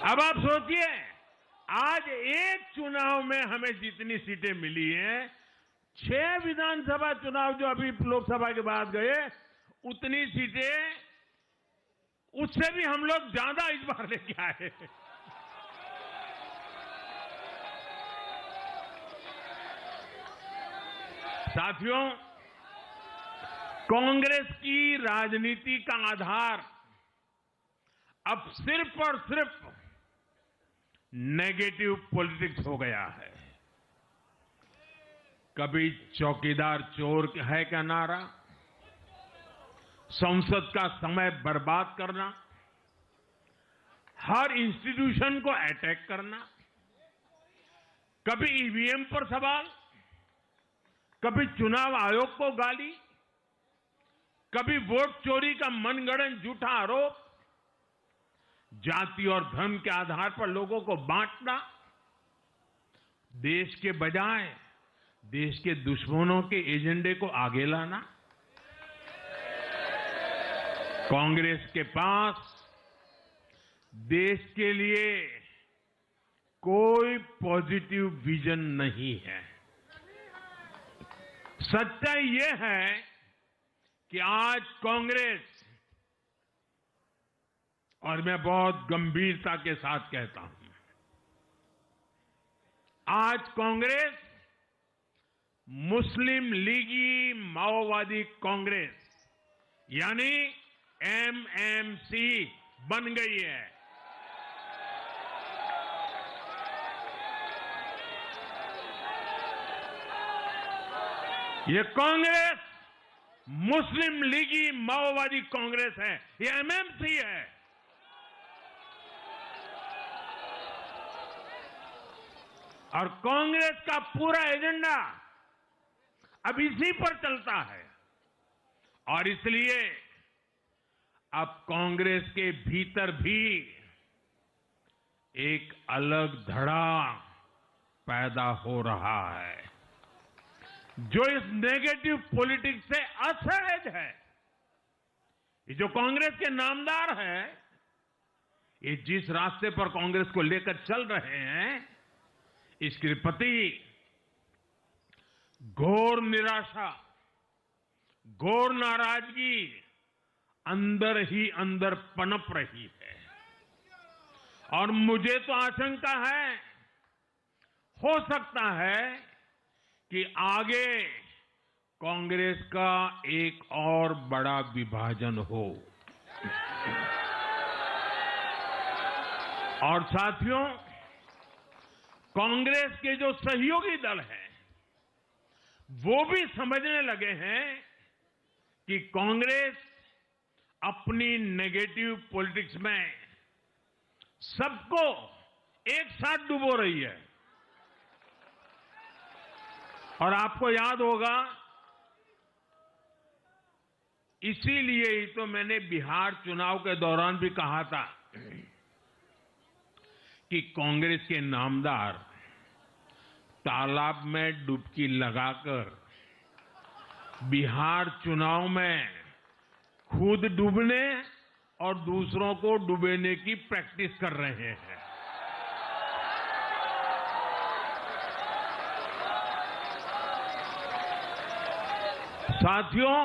अब आप सोचिए, आज एक चुनाव में हमें जितनी सीटें मिली हैं, 6 विधानसभा चुनाव जो अभी लोकसभा के बाद गए, उतनी सीटें, उससे भी हम लोग ज्यादा इस बार लेके आए। साथियों, कांग्रेस की राजनीति का आधार अब सिर्फ और सिर्फ नेगेटिव पॉलिटिक्स हो गया है। कभी चौकीदार चोर है का नारा, संसद का समय बर्बाद करना, हर इंस्टीट्यूशन को अटैक करना, कभी ईवीएम पर सवाल, कभी चुनाव आयोग को गाली, कभी वोट चोरी का मनगढ़ंत झूठा आरोप, जाति और धर्म के आधार पर लोगों को बांटना, देश के बजाय देश के दुश्मनों के एजेंडे को आगे लाना। कांग्रेस के पास देश के लिए कोई पॉजिटिव विजन नहीं है। सच्चाई यह है कि आज कांग्रेस, और मैं बहुत गंभीरता के साथ कहता हूं, आज कांग्रेस मुस्लिम लीगी माओवादी कांग्रेस यानी एमएमसी बन गई है। ये कांग्रेस मुस्लिम लीगी माओवादी कांग्रेस है, ये एमएमसी है। और कांग्रेस का पूरा एजेंडा अब इसी पर चलता है। और इसलिए अब कांग्रेस के भीतर भी एक अलग धड़ा पैदा हो रहा है, जो इस नेगेटिव पॉलिटिक्स से असहज है। ये जो कांग्रेस के नामदार है, ये जिस रास्ते पर कांग्रेस को लेकर चल रहे हैं, इसके प्रति घोर निराशा, घोर नाराजगी अंदर ही अंदर पनप रही है। और मुझे तो आशंका है, हो सकता है कि आगे कांग्रेस का एक और बड़ा विभाजन हो। और साथियों, कांग्रेस के जो सहयोगी दल हैं, वो भी समझने लगे हैं कि कांग्रेस अपनी नेगेटिव पॉलिटिक्स में सबको एक साथ डुबो रही है। और आपको याद होगा, इसीलिए ही तो मैंने बिहार चुनाव के दौरान भी कहा था कि कांग्रेस के नामदार तालाब में डुबकी लगाकर बिहार चुनाव में खुद डूबने और दूसरों को डुबेने की प्रैक्टिस कर रहे हैं। साथियों,